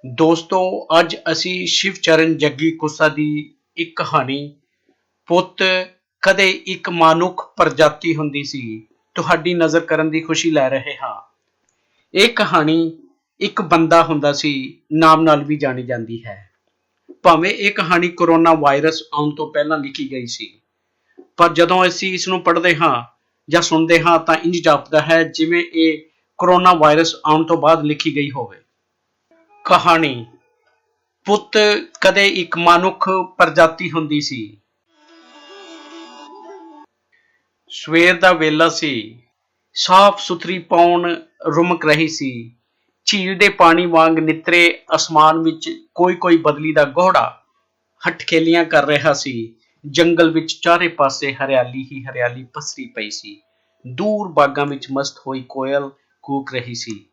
ਦੋਸਤੋ, ਅੱਜ ਅਸੀਂ ਸ਼ਿਵ ਚਰਨ ਜੱਗੀ ਕੁਸਾ ਦੀ ਇੱਕ ਕਹਾਣੀ ਪੁੱਤ ਕਦੇ ਇੱਕ ਮਾਨੁਖ ਪ੍ਰਜਾਤੀ ਹੁੰਦੀ ਸੀ ਤੁਹਾਡੀ ਨਜ਼ਰ ਕਰਨ ਦੀ ਖੁਸ਼ੀ ਲੈ ਰਹੇ ਹਾਂ। ਇਹ ਕਹਾਣੀ ਇੱਕ ਬੰਦਾ ਹੁੰਦਾ ਸੀ ਨਾਮ ਨਾਲ ਵੀ ਜਾਣੀ ਜਾਂਦੀ ਹੈ। ਭਾਵੇਂ ਇਹ ਕਹਾਣੀ ਕੋਰੋਨਾ ਵਾਇਰਸ ਆਉਣ ਤੋਂ ਪਹਿਲਾਂ ਲਿਖੀ ਗਈ ਸੀ, ਪਰ ਜਦੋਂ ਅਸੀਂ ਇਸ ਨੂੰ ਪੜ੍ਹਦੇ ਹਾਂ ਜਾਂ ਸੁਣਦੇ ਹਾਂ ਤਾਂ ਇੰਝ ਜਾਪਦਾ ਹੈ ਜਿਵੇਂ ਇਹ ਕੋਰੋਨਾ ਵਾਇਰਸ ਆਉਣ ਤੋਂ ਬਾਅਦ ਲਿਖੀ ਗਈ ਹੋਵੇ। ਕਹਾਣੀ ਪੁੱਤ ਕਦੇ ਇੱਕ ਮਨੁੱਖ ਪ੍ਰਜਾਤੀ ਹੁੰਦੀ ਸੀ। ਸਵੇਰ ਦਾ ਵੇਲਾ ਸੀ। ਸਾਫ਼ ਸੁਥਰੀ ਪੌਣ ਰੁਮਕ ਰਹੀ ਸੀ। ਝੀਲ ਦੇ ਪਾਣੀ ਵਾਂਗ ਨਿੱਤਰੇ ਅਸਮਾਨ ਵਿੱਚ ਕੋਈ ਕੋਈ ਬਦਲੀ ਦਾ ਗੋਹੜਾ ਹੱਠਖੇਲੀਆਂ ਕਰ ਰਿਹਾ ਸੀ। ਜੰਗਲ ਵਿੱਚ ਚਾਰੇ ਪਾਸੇ ਹਰਿਆਲੀ ਹੀ ਹਰਿਆਲੀ ਪਸਰੀ ਪਈ ਸੀ। ਦੂਰ ਬਾਗਾਂ ਵਿੱਚ ਮਸਤ ਹੋਈ ਕੋਇਲ ਕੂਕ ਰਹੀ ਸੀ।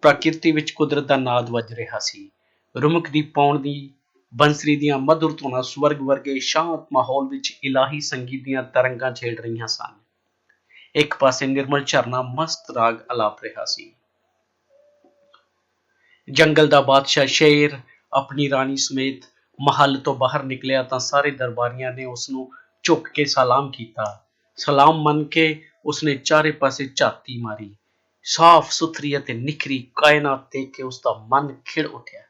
ਪ੍ਰਕਿਰਤੀ ਵਿੱਚ ਕੁਦਰਤ ਦਾ ਨਾਦ ਵੱਜ ਰਿਹਾ ਸੀ। ਰੁਮਕ ਦੀ ਪੌਣ ਦੀ ਬੰਸਰੀ ਦੀਆਂ ਮਧੁਰ ਧੁਨਾਂ ਸਵਰਗ ਵਰਗੇ ਸ਼ਾਂਤ ਮਾਹੌਲ ਵਿੱਚ ਇਲਾਹੀ ਸੰਗੀਤ ਦੀਆਂ ਤਰੰਗਾਂ ਛੇੜ ਰਹੀਆਂ ਸਨ। ਇੱਕ ਪਾਸੇ ਨਿਰਮਲ ਝਰਨਾ ਮਸਤ ਰਾਗ ਅਲਾਪ ਰਿਹਾ ਸੀ। ਜੰਗਲ ਦਾ ਬਾਦਸ਼ਾਹ ਸ਼ੇਰ ਆਪਣੀ ਰਾਣੀ ਸਮੇਤ ਮਹੱਲ ਤੋਂ ਬਾਹਰ ਨਿਕਲਿਆ ਤਾਂ ਸਾਰੇ ਦਰਬਾਰੀਆਂ ਨੇ ਉਸ ਨੂੰ ਝੁੱਕ ਕੇ ਸਲਾਮ ਕੀਤਾ। ਸਲਾਮ ਮੰਨ ਕੇ ਉਸਨੇ ਚਾਰੇ ਪਾਸੇ ਝਾਤੀ ਮਾਰੀ। ਸਾਫ਼ ਸੁਥਰੀ ਅਤੇ ਨਿਖਰੀ ਕਾਇਨਾਤ ਦੇਖ ਕੇ ਉਸਦਾ ਮਨ ਖਿੜ ਉੱਠਿਆ।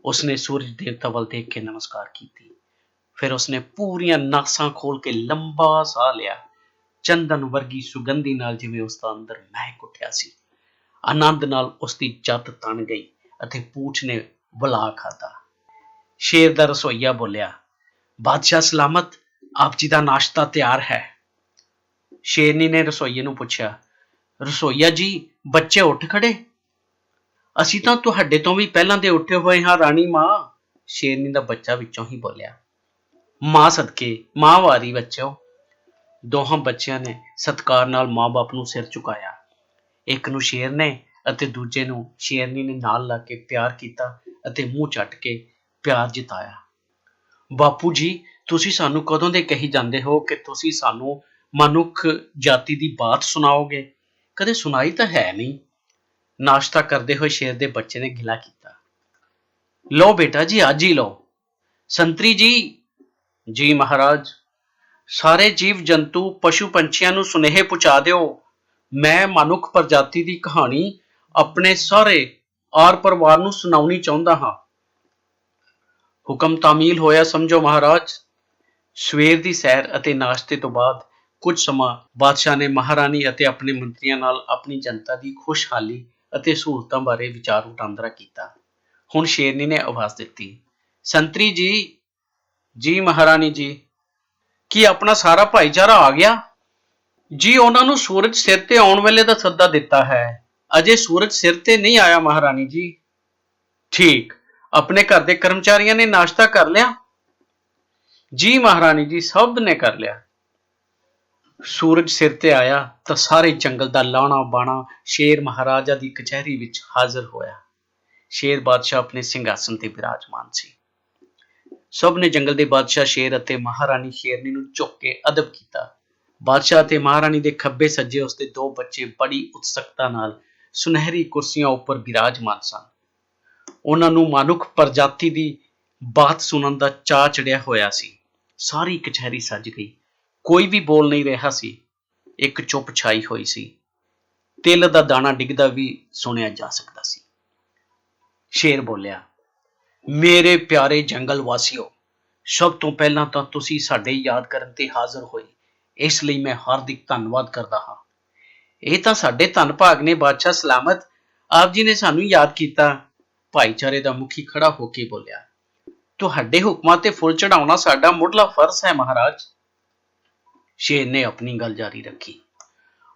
ਉਸਨੇ ਸੂਰਜ ਦੇਵਤਾ ਵੱਲ ਦੇਖ ਕੇ ਨਮਸਕਾਰ ਕੀਤੀ। ਫਿਰ ਉਸਨੇ ਪੂਰੀਆਂ ਨਾਸਾਂ ਖੋਲ ਕੇ ਲੰਬਾ ਸਾਹ ਲਿਆ। ਚੰਦਨ ਵਰਗੀ ਸੁਗੰਧੀ ਨਾਲ ਜਿਵੇਂ ਉਸਦਾ ਅੰਦਰ ਮਹਿਕ ਉੱਠਿਆ ਸੀ। ਆਨੰਦ ਨਾਲ ਉਸਦੀ ਜੱਤ ਤਣ ਗਈ ਅਤੇ ਪੂਛ ਨੇ ਬੁਲਾ ਖਾਧਾ। ਸ਼ੇਰ ਦਾ ਰਸੋਈਆ ਬੋਲਿਆ, ਬਾਦਸ਼ਾਹ ਸਲਾਮਤ, ਆਪ ਜੀ ਦਾ ਨਾਸ਼ਤਾ ਤਿਆਰ ਹੈ। ਸ਼ੇਰਨੀ ਨੇ ਰਸੋਈਏ ਨੂੰ ਪੁੱਛਿਆ, ਰਸੋਈਆ ਜੀ, ਬੱਚੇ ਉੱਠ ਖੜੇ? ਅਸੀਂ ਤਾਂ ਤੁਹਾਡੇ ਤੋਂ ਵੀ ਪਹਿਲਾਂ ਦੇ ਉੱਠੇ ਹੋਏ ਹਾਂ ਰਾਣੀ ਮਾਂ। ਸ਼ੇਰਨੀ ਦਾ ਬੱਚਾ ਵਿੱਚੋਂ ਹੀ ਬੋਲਿਆ। ਮਾਂ ਸਦਕੇ, ਮਾਂ ਵਾਰੀ ਬੱਚਿਓ। ਦੋਹਾਂ ਬੱਚਿਆਂ ਨੇ ਸਤਿਕਾਰ ਨਾਲ ਮਾਂ ਬਾਪ ਨੂੰ ਸਿਰ ਝੁਕਾਇਆ। ਇੱਕ ਨੂੰ ਸ਼ੇਰ ਨੇ ਅਤੇ ਦੂਜੇ ਨੂੰ ਸ਼ੇਰਨੀ ਨੇ ਨਾਲ ਲਾ ਕੇ ਪਿਆਰ ਕੀਤਾ ਅਤੇ ਮੂੰਹ ਚੱਟ ਕੇ ਪਿਆਰ ਜਿਤਾਇਆ। ਬਾਪੂ ਜੀ, ਤੁਸੀਂ ਸਾਨੂੰ ਕਦੋਂ ਦੇ ਕਹੀ ਜਾਂਦੇ ਹੋ ਕਿ ਤੁਸੀਂ ਸਾਨੂੰ ਮਨੁੱਖ ਜਾਤੀ ਦੀ ਬਾਤ ਸੁਣਾਓਗੇ? ਕਦੇ ਸੁਣਾਈ ਤਾਂ ਹੈ ਨਹੀਂ। ਨਾਸ਼ਤਾ ਕਰਦੇ ਹੋਏ ਸ਼ੇਰ ਦੇ ਬੱਚੇ ਨੇ ਗਿਲਾ ਕੀਤਾ। ਲਓ ਬੇਟਾ ਜੀ, ਅੱਜ ਹੀ ਲਓ। ਸੰਤਰੀ ਜੀ। ਜੀ ਮਹਾਰਾਜ। ਸਾਰੇ ਜੀਵ ਜੰਤੂ ਪਸ਼ੂ ਪੰਛੀਆਂ ਨੂੰ ਸੁਨੇਹੇ ਪਹੁੰਚਾ ਦਿਓ। ਮੈਂ ਮਨੁੱਖ ਪ੍ਰਜਾਤੀ ਦੀ ਕਹਾਣੀ ਆਪਣੇ ਸਾਰੇ ਆਰ ਪਰਿਵਾਰ ਨੂੰ ਸੁਣਾਉਣੀ ਚਾਹੁੰਦਾ ਹਾਂ। ਹੁਕਮ ਤਾਮੀਲ ਹੋਇਆ ਸਮਝੋ ਮਹਾਰਾਜ। ਸਵੇਰ ਦੀ ਸੈਰ ਅਤੇ ਨਾਸ਼ਤੇ ਤੋਂ ਬਾਅਦ ਕੁਝ ਸਮਾਂ ਬਾਦਸ਼ਾਹ ਨੇ ਮਹਾਰਾਣੀ ਅਤੇ ਆਪਣੇ ਮੰਤਰੀਆਂ ਨਾਲ ਆਪਣੀ ਜਨਤਾ ਦੀ ਖੁਸ਼ਹਾਲੀ ਅਤੇ ਸਹੂਲਤਾਂ ਬਾਰੇ ਵਿਚਾਰ ਵਟਾਂਦਰਾ ਕੀਤਾ। ਹੁਣ ਸ਼ੇਰਨੀ ਨੇ ਆਵਾਜ਼ ਦਿੱਤੀ, ਸੰਤਰੀ ਜੀ। ਜੀ ਮਹਾਰਾਣੀ ਜੀ। ਕੀ ਆਪਣਾ ਸਾਰਾ ਭਾਈਚਾਰਾ ਆ ਗਿਆ? ਜੀ, ਉਹਨਾਂ ਨੂੰ ਸੂਰਜ ਸਿਰ ਤੇ ਆਉਣ ਵੇਲੇ ਦਾ ਸੱਦਾ ਦਿੱਤਾ ਹੈ। ਅਜੇ ਸੂਰਜ ਸਿਰ ਤੇ ਨਹੀਂ ਆਇਆ ਮਹਾਰਾਣੀ ਜੀ। ਠੀਕ। ਆਪਣੇ ਘਰ ਦੇ ਕਰਮਚਾਰੀਆਂ ਨੇ ਨਾਸ਼ਤਾ ਕਰ ਲਿਆ? ਜੀ ਮਹਾਰਾਣੀ ਜੀ, ਸਭ ਨੇ ਕਰ ਲਿਆ। ਸੂਰਜ ਸਿਰ ਤੇ ਆਇਆ ਤਾਂ ਸਾਰੇ ਜੰਗਲ ਦਾ ਲਾਣਾ ਬਾਣਾ ਸ਼ੇਰ ਮਹਾਰਾਜਾ ਦੀ ਕਚਹਿਰੀ ਵਿੱਚ ਹਾਜ਼ਰ ਹੋਇਆ। ਸ਼ੇਰ ਬਾਦਸ਼ਾਹ ਆਪਣੇ ਸਿੰਘਾਸਨ ਤੇ ਬਿਰਾਜਮਾਨ ਸੀ। ਸਭ ਨੇ ਜੰਗਲ ਦੇ ਬਾਦਸ਼ਾਹ ਸ਼ੇਰ ਅਤੇ ਮਹਾਰਾਣੀ ਸ਼ੇਰਨੀ ਨੂੰ ਝੁੱਕ ਕੇ ਅਦਬ ਕੀਤਾ। ਬਾਦਸ਼ਾਹ ਅਤੇ ਮਹਾਰਾਣੀ ਦੇ ਖੱਬੇ ਸੱਜੇ ਉਸਦੇ ਦੋ ਬੱਚੇ ਬੜੀ ਉਤਸੁਕਤਾ ਨਾਲ ਸੁਨਹਿਰੀ ਕੁਰਸੀਆਂ ਉੱਪਰ ਬਿਰਾਜਮਾਨ ਸਨ। ਉਹਨਾਂ ਨੂੰ ਮਨੁੱਖ ਪ੍ਰਜਾਤੀ ਦੀ ਬਾਤ ਸੁਣਨ ਦਾ ਚਾਅ ਚੜਿਆ ਹੋਇਆ ਸੀ। ਸਾਰੀ ਕਚਹਿਰੀ ਸੱਜ ਗਈ। ਕੋਈ ਵੀ ਬੋਲ ਨਹੀਂ ਰਿਹਾ ਸੀ। ਇੱਕ ਚੁੱਪ ਛਾਈ ਹੋਈ ਸੀ। ਤਿਲ ਦਾ ਦਾਣਾ ਡਿੱਗਦਾ ਵੀ ਸੁਣਿਆ ਜਾ ਸਕਦਾ ਸੀ। ਸ਼ੇਰ ਬੋਲਿਆ, ਮੇਰੇ ਪਿਆਰੇ ਜੰਗਲ ਵਾਸੀਓ, ਸਭ ਤੋਂ ਪਹਿਲਾਂ ਤਾਂ ਤੁਸੀਂ ਸਾਡੇ ਯਾਦ ਕਰਨ ਤੇ ਹਾਜ਼ਰ ਹੋਏ, ਇਸ ਲਈ ਮੈਂ ਹਾਰਦਿਕ ਧੰਨਵਾਦ ਕਰਦਾ ਹਾਂ। ਇਹ ਤਾਂ ਸਾਡੇ ਧੰਨ ਭਾਗ ਨੇ ਬਾਦਸ਼ਾਹ ਸਲਾਮਤ, ਆਪ ਜੀ ਨੇ ਸਾਨੂੰ ਯਾਦ ਕੀਤਾ। ਭਾਈਚਾਰੇ ਦਾ ਮੁਖੀ ਖੜਾ ਹੋ ਕੇ ਬੋਲਿਆ, ਤੁਹਾਡੇ ਹੁਕਮਾਂ ਤੇ ਫੁੱਲ ਚੜਾਉਣਾ ਸਾਡਾ ਮੁੱਢਲਾ ਫਰਜ਼ ਹੈ ਮਹਾਰਾਜ। ਸ਼ੇਰ ਨੇ ਆਪਣੀ ਗੱਲ ਜਾਰੀ ਰੱਖੀ।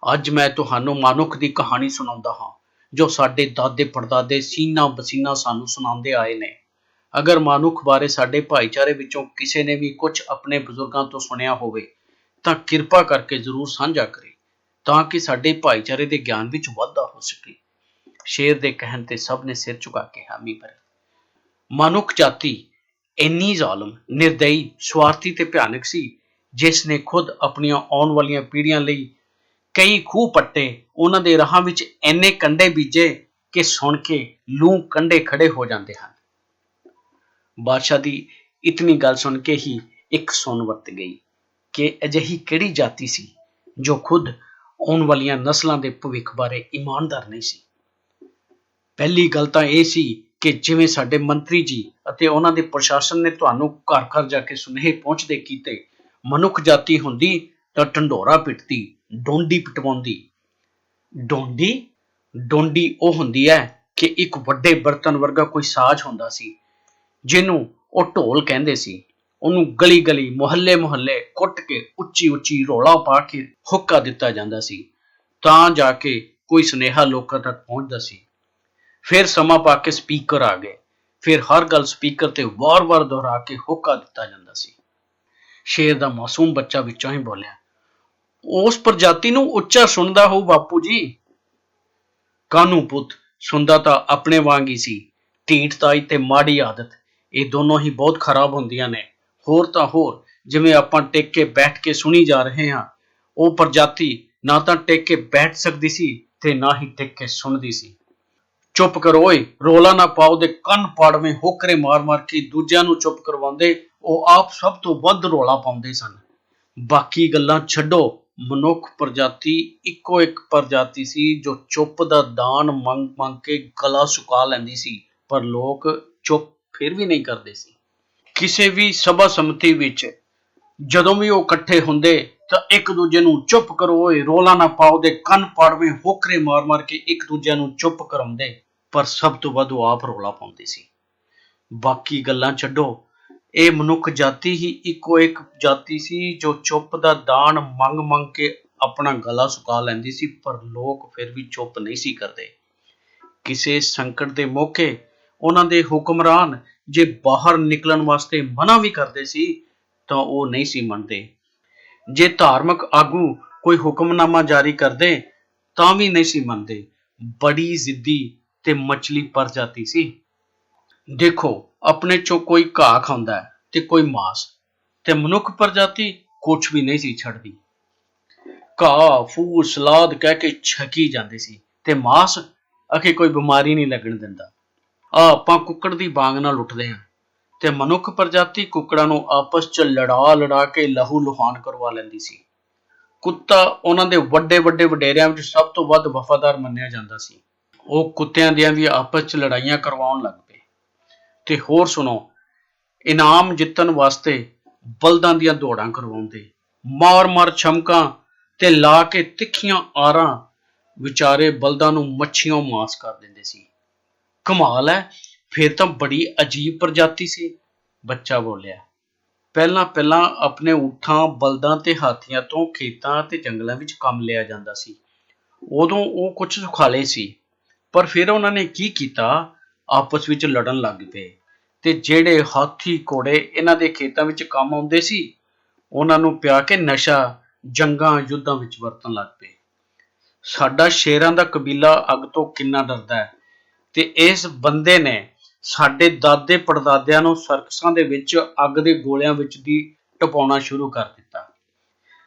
ਅੱਜ ਮੈਂ ਤੁਹਾਨੂੰ ਮਨੁੱਖ ਦੀ ਕਹਾਣੀ ਸੁਣਾਉਂਦਾ ਹਾਂ ਜੋ ਸਾਡੇ ਦਾਦੇ ਪੜਦਾਦੇ ਸੀਨਾ ਬਸੀਨਾ ਸਾਨੂੰ ਸੁਣਾਉਂਦੇ ਆਏ ਨੇ। ਅਗਰ ਮਨੁੱਖ ਬਾਰੇ ਸਾਡੇ ਭਾਈਚਾਰੇ ਵਿੱਚੋਂ ਕਿਸੇ ਨੇ ਵੀ ਕੁਝ ਆਪਣੇ ਬਜ਼ੁਰਗਾਂ ਤੋਂ ਸੁਣਿਆ ਹੋਵੇ ਤਾਂ ਕਿਰਪਾ ਕਰਕੇ ਜ਼ਰੂਰ ਸਾਂਝਾ ਕਰੇ, ਤਾਂ ਕਿ ਸਾਡੇ ਭਾਈਚਾਰੇ ਦੇ ਗਿਆਨ ਵਿੱਚ ਵਾਧਾ ਹੋ ਸਕੇ। ਸ਼ੇਰ ਦੇ ਕਹਿਣ ਤੇ ਸਭ ਨੇ ਸਿਰ ਝੁਕਾ ਕੇ ਹਾਮੀ ਭਰੀ। ਮਨੁੱਖ ਜਾਤੀ ਇੰਨੀ ਜ਼ਾਲਮ, ਨਿਰਦਈ, ਸਵਾਰਥੀ ਤੇ ਭਿਆਨਕ ਸੀ, ਜਿਸ ਨੇ ਖੁਦ ਆਪਣੀਆਂ ਆਉਣ ਵਾਲੀਆਂ ਪੀੜ੍ਹੀਆਂ ਲਈ ਕਈ ਖੂਹ ਪੱਟੇ, ਉਹਨਾਂ ਦੇ ਰਾਹਾਂ ਵਿੱਚ ਇੰਨੇ ਕੰਡੇ ਬੀਜੇ कि सुन के लूं कंडे खड़े हो जाते हैं। बादशाह दी इतनी गल सुन के ही एक सुन वरत गई कि अजिही किहड़ी जाति सी जो खुद आउण वालियां नस्लां दे भविख बारे ईमानदार नहीं सी। पहली गल तां ਇਹ ਸੀ कि जिवें साडे मंत्री जी ਅਤੇ ਉਹਨਾਂ ਦੇ ਪ੍ਰਸ਼ਾਸਨ ਨੇ ਤੁਹਾਨੂੰ ਘਰ ਘਰ ਜਾ ਕੇ ਸੁਨੇਹੇ ਪਹੁੰਚਦੇ ਕੀਤੇ, ਮਨੁੱਖ ਜਾਤੀ ਹੁੰਦੀ ਤਾਂ ਢੰਡੋਰਾ ਪਿੱਟਦੀ, ਡੋਂਡੀ ਪਿਟਵਾਉਂਦੀ। ਡੋਂਡੀ ਡੋਂਡੀ ਉਹ ਹੁੰਦੀ ਹੈ ਕਿ ਇੱਕ ਵੱਡੇ ਬਰਤਨ ਵਰਗਾ ਕੋਈ ਸਾਜ਼ ਹੁੰਦਾ ਸੀ ਜਿਹਨੂੰ ਉਹ ਢੋਲ ਕਹਿੰਦੇ ਸੀ। ਉਹਨੂੰ ਗਲੀ ਗਲੀ ਮੁਹੱਲੇ ਮੁਹੱਲੇ ਕੁੱਟ ਕੇ ਉੱਚੀ ਉੱਚੀ ਰੌਲਾ ਪਾ ਕੇ ਹੁੱਕਾ ਦਿੱਤਾ ਜਾਂਦਾ ਸੀ, ਤਾਂ ਜਾ ਕੇ ਕੋਈ ਸੁਨੇਹਾ ਲੋਕਾਂ ਤੱਕ ਪਹੁੰਚਦਾ ਸੀ। ਫਿਰ ਸਮਾਂ ਪਾ ਕੇ ਸਪੀਕਰ ਆ ਗਏ, ਫਿਰ ਹਰ ਗੱਲ ਸਪੀਕਰ ਤੇ ਵਾਰ-ਵਾਰ ਦੁਹਰਾ ਕੇ ਹੋਕਾ ਦਿੱਤਾ ਜਾਂਦਾ ਸੀ। ਸ਼ੇਰ ਦਾ ਮਾਸੂਮ ਬੱਚਾ ਵਿੱਚੋਂ ਹੀ ਬੋਲਿਆ, ਉਸ ਪ੍ਰਜਾਤੀ ਨੂੰ ਉੱਚਾ ਸੁਣਦਾ ਹੋਊ ਬਾਪੂ ਜੀ। ਕਾਹਨੂੰ ਪੁੱਤ, ਸੁਣਦਾ ਤਾਂ ਆਪਣੇ ਵਾਂਗ ਹੀ ਸੀ। ਢੀਠਤਾਈ ਤੇ ਮਾੜੀ ਆਦਤ, ਇਹ ਦੋਨੋਂ ਹੀ ਬਹੁਤ ਖਰਾਬ ਹੁੰਦੀਆਂ ਨੇ। ਹੋਰ ਤਾਂ ਹੋਰ, ਜਿਵੇਂ ਆਪਾਂ ਟਿਕ ਕੇ ਬੈਠ ਕੇ ਸੁਣੀ ਜਾ ਰਹੇ ਹਾਂ, ਉਹ ਪ੍ਰਜਾਤੀ ਨਾ ਤਾਂ ਟਿਕ ਕੇ ਬੈਠ ਸਕਦੀ ਸੀ ਤੇ ਨਾ ਹੀ ਟਿਕ ਕੇ ਸੁਣਦੀ ਸੀ। ਚੁੱਪ ਕਰੋ ਓਏ, ਰੋਲਾ ਨਾ ਪਾਓ ਦੇ ਕੰਨ ਪਾੜਵੇਂ ਹੋਕਰੇ ਮਾਰ ਮਾਰ ਕੇ ਦੂਜਿਆਂ ਨੂੰ ਚੁੱਪ ਕਰਵਾਉਂਦੇ, ਉਹ ਆਪ ਸਭ ਤੋਂ ਵੱਧ ਰੋਲਾ ਪਾਉਂਦੇ ਸਨ। ਬਾਕੀ ਗੱਲਾਂ ਛੱਡੋ, ਮਨੁੱਖ ਪ੍ਰਜਾਤੀ ਇੱਕੋ ਇੱਕ ਪ੍ਰਜਾਤੀ ਸੀ ਜੋ ਚੁੱਪ ਦਾ ਦਾਨ ਮੰਗ ਮੰਗ ਕੇ ਗਲਾ ਸੁਕਾ ਲੈਂਦੀ ਸੀ, ਪਰ ਲੋਕ ਚੁੱਪ ਫਿਰ ਵੀ ਨਹੀਂ ਕਰਦੇ ਸੀ। ਕਿਸੇ ਵੀ ਸਭਾ ਸਮਤੀ ਵਿੱਚ ਜਦੋਂ ਵੀ ਉਹ ਇਕੱਠੇ ਹੁੰਦੇ ਤਾਂ ਇੱਕ ਦੂਜੇ ਨੂੰ ਚੁੱਪ ਕਰੋ ਓਏ, ਰੋਲਾ ਨਾ ਪਾਓ ਦੇ ਕੰਨ ਪਾੜਵੇਂ ਹੋਕਰੇ ਮਾਰ ਮਾਰ ਕੇ ਇੱਕ ਦੂਜਿਆਂ ਨੂੰ ਚੁੱਪ ਕਰਾਉਂਦੇ, ਪਰ ਸਭ ਤੋਂ ਵੱਧ ਉਹ ਆਪ ਰੌਲਾ ਪਾਉਂਦੇ ਸੀ। ਬਾਕੀ ਗੱਲਾਂ ਛੱਡੋ, ਇਹ ਮਨੁੱਖ ਜਾਤੀ ਹੀ ਇੱਕੋ ਇੱਕ ਜਾਤੀ ਸੀ ਜੋ ਚੁੱਪ ਦਾ ਦਾਨ ਮੰਗ ਮੰਗ ਕੇ ਆਪਣਾ ਗਲਾ ਸੁਕਾ ਲੈਂਦੀ ਸੀ, ਪਰ ਲੋਕ ਫਿਰ ਵੀ ਚੁੱਪ ਨਹੀਂ ਸੀ ਕਰਦੇ। ਕਿਸੇ ਸੰਕਟ ਦੇ ਮੌਕੇ ਉਹਨਾਂ ਦੇ ਹੁਕਮਰਾਨ ਜੇ ਬਾਹਰ ਨਿਕਲਣ ਵਾਸਤੇ ਮਨਾ ਵੀ ਕਰਦੇ ਸੀ ਤਾਂ ਉਹ ਨਹੀਂ ਸੀ ਮੰਨਦੇ। ਜੇ ਧਾਰਮਿਕ ਆਗੂ ਕੋਈ ਹੁਕਮਨਾਮਾ ਜਾਰੀ ਕਰਦੇ ਤਾਂ ਵੀ ਨਹੀਂ ਸੀ ਮੰਨਦੇ। ਬੜੀ ਜ਼ਿੱਦੀ ਤੇ ਮਛਲੀ ਪ੍ਰਜਾਤੀ ਸੀ। ਦੇਖੋ, ਆਪਣੇ ਚੋਂ ਕੋਈ ਘਾਹ ਖਾਂਦਾ ਤੇ ਕੋਈ ਮਾਸ, ਤੇ ਮਨੁੱਖ ਪ੍ਰਜਾਤੀ ਕੁਛ ਵੀ ਨਹੀਂ ਸੀ ਛੱਡਦੀ। ਘਾਹ ਫੂਲ ਸਲਾਦ ਕਹਿ ਕੇ ਛਕੀ ਜਾਂਦੇ ਸੀ ਤੇ ਮਾਸ ਅਖੇ ਕੋਈ ਬਿਮਾਰੀ ਨਹੀਂ ਲੱਗਣ ਦਿੰਦਾ। ਆਪਾਂ ਕੁੱਕੜ ਦੀ ਬਾਂਗ ਨਾਲ ਉੱਠਦੇ ਹਾਂ ਤੇ ਮਨੁੱਖ ਪ੍ਰਜਾਤੀ ਕੁੱਕੜਾਂ ਨੂੰ ਆਪਸ 'ਚ ਲੜਾ ਲੜਾ ਕੇ ਲਹੂ ਲੁਹਾਨ ਕਰਵਾ ਲੈਂਦੀ ਸੀ। ਕੁੱਤਾ ਉਹਨਾਂ ਦੇ ਵੱਡੇ ਵੱਡੇ ਵਡੇਰਿਆਂ ਵਿੱਚ ਸਭ ਤੋਂ ਵੱਧ ਵਫਾਦਾਰ ਮੰਨਿਆ ਜਾਂਦਾ ਸੀ। ਉਹ ਕੁੱਤਿਆਂ ਦੀਆਂ ਵੀ ਆਪਸ 'ਚ ਲੜਾਈਆਂ ਕਰਵਾਉਣ ਲੱਗ ਪਏ। ਤੇ ਹੋਰ ਸੁਣੋ, ਇਨਾਮ ਜਿੱਤਣ ਵਾਸਤੇ ਬਲਦਾਂ ਦੀਆਂ ਦੌੜਾਂ ਕਰਵਾਉਂਦੇ, ਮਾਰ ਮਾਰ ਛਮਕਾਂ ਤੇ ਲਾ ਕੇ ਤਿੱਖੀਆਂ ਆਰਾਂ ਵਿਚਾਰੇ ਬਲਦਾਂ ਨੂੰ ਮੱਛੀਆਂ ਮਾਸ ਕਰ ਦਿੰਦੇ ਸੀ। ਕਮਾਲ ਹੈ, ਫਿਰ ਤਾਂ ਬੜੀ ਅਜੀਬ ਪ੍ਰਜਾਤੀ ਸੀ, ਬੱਚਾ ਬੋਲਿਆ। ਪਹਿਲਾਂ ਪਹਿਲਾਂ ਆਪਣੇ ਊਠਾਂ, ਬਲਦਾਂ ਤੇ ਹਾਥੀਆਂ ਤੋਂ ਖੇਤਾਂ ਤੇ ਜੰਗਲਾਂ ਵਿੱਚ ਕੰਮ ਲਿਆ ਜਾਂਦਾ ਸੀ। ਉਦੋਂ ਉਹ ਕੁਝ ਸੁਖਾਲੇ ਸੀ, ਪਰ ਫਿਰ ਉਹਨਾਂ ਨੇ ਕੀ ਕੀਤਾ, ਆਪਸ ਵਿੱਚ ਲੜਨ ਲੱਗ ਪਏ ਤੇ ਜਿਹੜੇ ਹਾਥੀ ਘੋੜੇ ਇਹਨਾਂ ਦੇ ਖੇਤਾਂ ਵਿੱਚ ਕੰਮ ਆਉਂਦੇ ਸੀ, ਉਹਨਾਂ ਨੂੰ ਪਿਆ ਕੇ ਨਸ਼ਾ ਜੰਗਾਂ ਯੁੱਧਾਂ ਵਿੱਚ ਵਰਤਣ ਲੱਗ ਪਏ। ਸਾਡਾ ਸ਼ੇਰਾਂ ਦਾ ਕਬੀਲਾ ਅੱਗ ਤੋਂ ਕਿੰਨਾ ਡਰਦਾ ਹੈ, ਤੇ ਇਸ ਬੰਦੇ ਨੇ ਸਾਡੇ ਦਾਦੇ ਪੜਦਾਦਿਆਂ ਨੂੰ ਸਰਕਸਾਂ ਦੇ ਵਿੱਚ ਅੱਗ ਦੇ ਗੋਲਿਆਂ ਵਿੱਚ ਦੀ ਟਪਾਉਣਾ ਸ਼ੁਰੂ ਕਰ ਦਿੱਤਾ।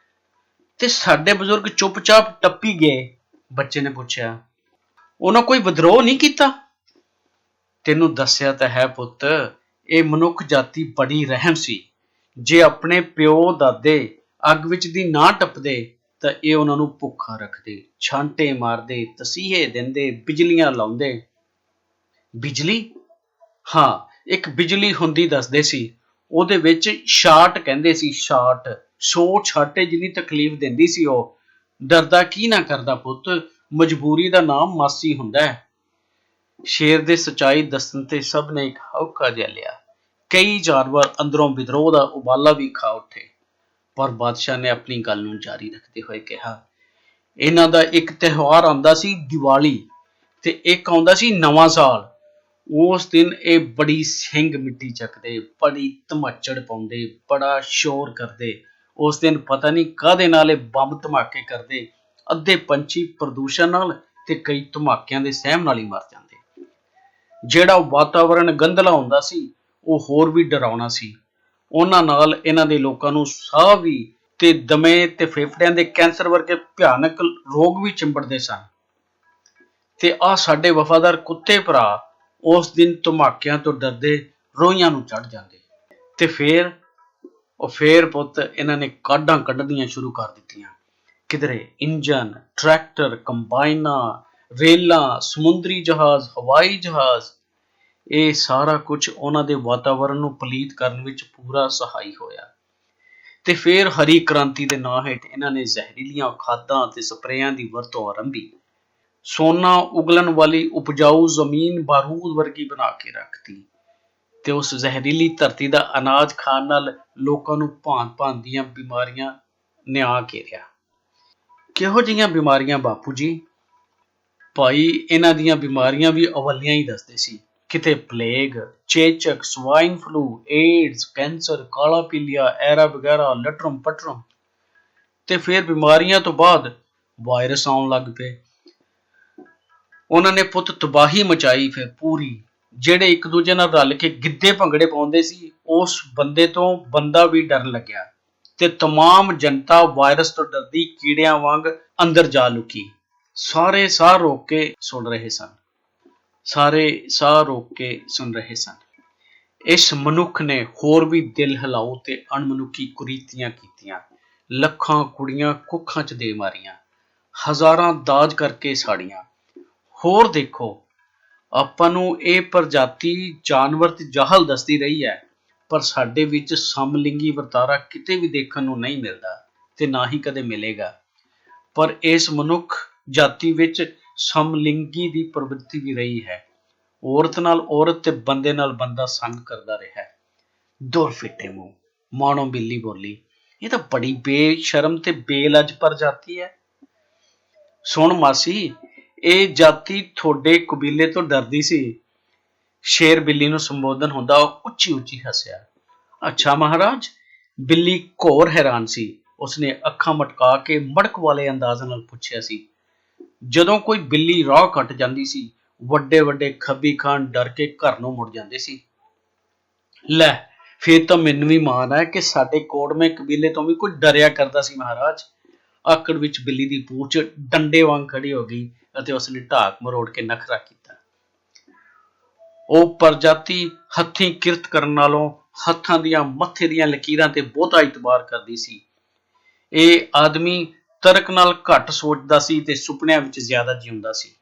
ਤੇ ਸਾਡੇ ਬਜ਼ੁਰਗ ਚੁੱਪਚਾਪ ਟੱਪੀ ਗਏ, ਬੱਚੇ ਨੇ ਪੁੱਛਿਆ। ਉਹਨਾਂ ਕੋਈ ਵਿਦਰੋਹ ਨਹੀਂ ਕੀਤਾ? ਤੈਨੂੰ ਦੱਸਿਆ ਤਾਂ ਹੈ ਪੁੱਤ, ਇਹ ਮਨੁੱਖ ਜਾਤੀ ਬੜੀ ਰਹਿਮ ਸੀ। ਜੇ ਆਪਣੇ ਪਿਓ ਦਾਦੇ ਅੱਗ ਵਿੱਚ ਦੀ ਨਾ ਟੱਪਦੇ ਤਾਂ ਇਹ ਉਹਨਾਂ ਨੂੰ ਭੁੱਖਾ ਰੱਖਦੇ, ਛਾਂਟੇ ਮਾਰਦੇ, ਤਸੀਹੇ ਦਿੰਦੇ, ਬਿਜਲੀਆਂ ਲਾਉਂਦੇ। ਬਿਜਲੀ? ਹਾਂ, ਇੱਕ ਬਿਜਲੀ ਹੁੰਦੀ ਦੱਸਦੇ ਸੀ, ਉਹਦੇ ਵਿੱਚ ਛਾਟ ਕਹਿੰਦੇ ਸੀ, ਛਾਟ 100 ਛਾਟੇ ਜਿੰਨੀ ਤਕਲੀਫ ਦਿੰਦੀ ਸੀ ਉਹ। ਡਰਦਾ ਕੀ ਨਾ ਕਰਦਾ ਪੁੱਤ, ਮਜਬੂਰੀ ਦਾ ਨਾਮ ਮਾਸੀ ਹੁੰਦਾ ਹੈ। ਸ਼ੇਰ ਦੇ ਸੱਚਾਈ ਦੱਸਣ ਤੇ ਸਭ ਨੇ ਇੱਕ ਹਉਕਾ ਜਿਹਾ ਲਿਆ। ਕਈ ਜਾਨਵਰ ਅੰਦਰੋਂ ਵਿਦਰੋਹ ਦਾ ਉਬਾਲਾ ਵੀ ਖਾ ਉੱਠੇ, ਪਰ ਬਾਦਸ਼ਾਹ ਨੇ ਆਪਣੀ ਗੱਲ ਨੂੰ ਜਾਰੀ ਰੱਖਦੇ ਹੋਏ ਕਿਹਾ, ਇਹਨਾਂ ਦਾ ਇੱਕ ਤਿਉਹਾਰ ਆਉਂਦਾ ਸੀ, ਦੀਵਾਲੀ, ਤੇ ਇੱਕ ਆਉਂਦਾ ਸੀ ਨਵਾਂ ਸਾਲ। ਉਸ ਦਿਨ ਇਹ ਬੜੀ ਸਿੰਗ ਮਿੱਟੀ ਚੱਕਦੇ, ਬੜੀ ਧਮਾਚੜ ਪਾਉਂਦੇ, ਬੜਾ ਸ਼ੋਰ ਕਰਦੇ। ਉਸ ਦਿਨ ਪਤਾ ਨਹੀਂ ਕਾਹਦੇ ਨਾਲ ਇਹ ਬੰਬ ਧਮਾਕੇ ਕਰਦੇ, ਅੱਧੇ ਪੰਛੀ ਪ੍ਰਦੂਸ਼ਣ ਨਾਲ ਤੇ ਕਈ ਧਮਾਕਿਆਂ ਦੇ ਸਹਿਮ ਨਾਲ ਹੀ ਮਰ ਜਾਂਦੇ। ਜਿਹੜਾ ਵਾਤਾਵਰਣ ਗੰਧਲਾ ਹੁੰਦਾ ਸੀ, ਉਹ ਹੋਰ ਵੀ ਡਰਾਉਣਾ ਸੀ। ਉਹਨਾਂ ਨਾਲ ਇਹਨਾਂ ਦੇ ਲੋਕਾਂ ਨੂੰ ਸਾਹ ਵੀ ਤੇ ਦਮੇ ਤੇ ਫੇਫੜਿਆਂ ਦੇ ਕੈਂਸਰ ਵਰਗੇ ਭਿਆਨਕ ਰੋਗ ਵੀ ਚਿੰਬੜਦੇ ਸਨ। ਤੇ ਆ ਸਾਡੇ ਵਫਾਦਾਰ ਕੁੱਤੇ ਭਰਾ ਉਸ ਦਿਨ ਧਮਾਕਿਆਂ ਤੋਂ ਡਰਦੇ ਰੋਈਆਂ ਨੂੰ ਚੜ ਜਾਂਦੇ। ਤੇ ਫੇਰ ਪੁੱਤ ਇਹਨਾਂ ਨੇ ਕਾਢਾਂ ਕੱਢਣੀਆਂ ਸ਼ੁਰੂ ਕਰ ਦਿੱਤੀਆਂ। ਕਿਧਰੇ ਇੰਜਨ, ਟਰੈਕਟਰ, ਕੰਬਾਈਨਾਂ, ਰੇਲਾਂ, ਸਮੁੰਦਰੀ ਜਹਾਜ਼, ਹਵਾਈ ਜਹਾਜ਼, ਇਹ ਸਾਰਾ ਕੁਝ ਉਹਨਾਂ ਦੇ ਵਾਤਾਵਰਣ ਨੂੰ ਪਲੀਤ ਕਰਨ ਵਿੱਚ ਪੂਰਾ ਸਹਾਈ ਹੋਇਆ। ਤੇ ਫਿਰ ਹਰੀ ਕ੍ਰਾਂਤੀ ਦੇ ਨਾਂ ਹੇਠ ਇਹਨਾਂ ਨੇ ਜ਼ਹਿਰੀਲੀਆਂ ਖਾਦਾਂ ਅਤੇ ਸਪਰੇਆਂ ਦੀ ਵਰਤੋਂ ਆਰੰਭੀ। ਸੋਨਾ ਉਗਲਣ ਵਾਲੀ ਉਪਜਾਊ ਜ਼ਮੀਨ ਬਾਰੂਦ ਵਰਗੀ ਬਣਾ ਕੇ ਰੱਖਤੀ ਤੇ ਉਸ ਜ਼ਹਿਰੀਲੀ ਧਰਤੀ ਦਾ ਅਨਾਜ ਖਾਣ ਨਾਲ ਲੋਕਾਂ ਨੂੰ ਭਾਂਤ-ਭਾਂਤ ਦੀਆਂ ਬਿਮਾਰੀਆਂ ਨੇ ਆ ਘੇਰਿਆ। ਕਿਹੋ ਜਿਹੀਆਂ ਬਿਮਾਰੀਆਂ ਬਾਪੂ ਜੀ? ਭਾਈ ਇਹਨਾਂ ਦੀਆਂ ਬਿਮਾਰੀਆਂ ਵੀ ਅਵੱਲੀਆਂ ਹੀ ਦੱਸਦੇ ਸੀ। ਕਿਤੇ ਪਲੇਗ, ਚੇਚਕ, ਸਵਾਈਨ ਫਲੂ, ਏਡਜ਼, ਕੈਂਸਰ, ਕਾਲਾ ਪੀਲੀਆ, ਐਰਾ ਵਗੈਰਾ, ਲਟਰਮ ਪਟਰਮ। ਤੇ ਫਿਰ ਬਿਮਾਰੀਆਂ ਤੋਂ ਬਾਅਦ ਵਾਇਰਸ ਆਉਣ ਲੱਗ ਪਏ। ਉਹਨਾਂ ਨੇ ਪੁੱਤ ਤਬਾਹੀ ਮਚਾਈ ਫਿਰ ਪੂਰੀ। ਜਿਹੜੇ ਇੱਕ ਦੂਜੇ ਨਾਲ ਰਲ ਕੇ ਗਿੱਧੇ ਭੰਗੜੇ ਪਾਉਂਦੇ ਸੀ, ਉਸ ਬੰਦੇ ਤੋਂ ਬੰਦਾ ਵੀ ਡਰਨ ਲੱਗਿਆ ਤੇ ਤਮਾਮ ਜਨਤਾ ਵਾਇਰਸ ਤੋਂ ਡਰਦੀ ਕੀੜਿਆਂ ਵਾਂਗ ਅੰਦਰ ਜਾ ਲੁਕੀ। ਸਾਰੇ ਸਾਹ ਰੋਕ ਕੇ ਸੁਣ ਰਹੇ ਸਨ। ਇਸ ਮਨੁੱਖ ਨੇ ਹੋਰ ਵੀ ਦਿਲ ਹਿਲਾਓ ਤੇ ਅਣਮਨੁੱਖੀ ਕੁਰੀਤੀਆਂ ਕੀਤੀਆਂ। ਲੱਖਾਂ ਕੁੜੀਆਂ ਕੁੱਖਾਂ 'ਚ ਦੇ ਮਾਰੀਆਂ, ਹਜ਼ਾਰਾਂ ਦਾਜ ਕਰਕੇ ਸਾੜੀਆਂ। ਹੋਰ ਦੇਖੋ, ਆਪਾਂ ਨੂੰ ਇਹ ਪ੍ਰਜਾਤੀ ਜਾਨਵਰ ਤੇ ਜਾਹਲ ਦੱਸਦੀ ਰਹੀ ਹੈ, ਪਰ ਸਾਡੇ ਵਿੱਚ ਸਮਲਿੰਗੀ ਵਰਤਾਰਾ ਕਿਤੇ ਵੀ ਦੇਖਣ ਨੂੰ ਨਹੀਂ ਮਿਲਦਾ ਤੇ ਨਾ ਹੀ ਕਦੇ ਮਿਲੇਗਾ। ਪਰ ਇਸ ਮਨੁੱਖ ਜਾਤੀ ਵਿੱਚ ਸਮਲਿੰਗੀ ਦੀ ਪ੍ਰਵਿਰਤੀ ਵੀ ਰਹੀ ਹੈ। ਔਰਤ ਨਾਲ ਔਰਤ ਤੇ ਬੰਦੇ ਨਾਲ ਬੰਦਾ ਸੰਗ ਕਰਦਾ ਰਿਹਾ। ਦੁਰ ਫਿੱਟੇ ਮੂੰਹ, ਮਾਣੋ ਬਿੱਲੀ ਬੋਲੀ। ਇਹ ਤਾਂ ਬੜੀ ਬੇਸ਼ਰਮ ਤੇ ਬੇਲਜ ਪ੍ਰਜਾਤੀ ਹੈ। ਸੁਣ ਮਾਸੀ, ਇਹ ਜਾਤੀ ਤੁਹਾਡੇ ਕਬੀਲੇ ਤੋਂ ਡਰਦੀ ਸੀ। ਸ਼ੇਰ ਬਿੱਲੀ ਨੂੰ ਸੰਬੋਧਨ ਹੁੰਦਾ ਉੱਚੀ ਉੱਚੀ ਹੱਸਿਆ। ਅੱਛਾ ਮਹਾਰਾਜ? ਬਿੱਲੀ ਘੋਰ ਹੈਰਾਨ ਸੀ। ਉਸਨੇ ਅੱਖਾਂ ਮਟਕਾ ਕੇ ਮੜਕ ਵਾਲੇ ਅੰਦਾਜ਼ ਨਾਲ ਪੁੱਛਿਆ ਸੀ। ਜਦੋਂ ਕੋਈ ਬਿੱਲੀ ਰਾਹ ਕੱਟ ਜਾਂਦੀ ਸੀ, ਵੱਡੇ ਵੱਡੇ ਖੱਬੀ ਖਾਨ ਡਰ ਕੇ ਘਰ ਨੂੰ ਮੁੜ ਜਾਂਦੇ ਸੀ। ਲੈ, ਫਿਰ ਤਾਂ ਮੈਨੂੰ ਵੀ ਮਾਣ ਹੈ ਕਿ ਸਾਡੇ ਕੋੜਵੇਂ ਕਬੀਲੇ ਤੋਂ ਵੀ ਕੋਈ ਡਰਿਆ ਕਰਦਾ ਸੀ ਮਹਾਰਾਜ। ਆਕੜ ਵਿੱਚ ਬਿੱਲੀ ਦੀ ਪੂੰਛ ਡੰਡੇ ਵਾਂਗ ਖੜੀ ਹੋ ਗਈ ਅਤੇ ਉਸਨੇ ਢਾਕ ਮਰੋੜ ਕੇ ਨਖਰਾ ਕੀਤਾ। ਉਹ ਪ੍ਰਜਾਤੀ ਹੱਥੀਂ ਕਿਰਤ ਕਰਨ ਨਾਲੋਂ ਹੱਥਾਂ ਦੀਆਂ ਮੱਥੇ ਦੀਆਂ ਲਕੀਰਾਂ ਤੇ ਬਹੁਤਾ ਇਤਬਾਰ ਕਰਦੀ ਸੀ। ਇਹ ਆਦਮੀ ਤਰਕ ਨਾਲ ਘੱਟ ਸੋਚਦਾ ਸੀ ਤੇ ਸੁਪਨਿਆਂ ਵਿੱਚ ਜ਼ਿਆਦਾ ਜਿਉਂਦਾ ਸੀ।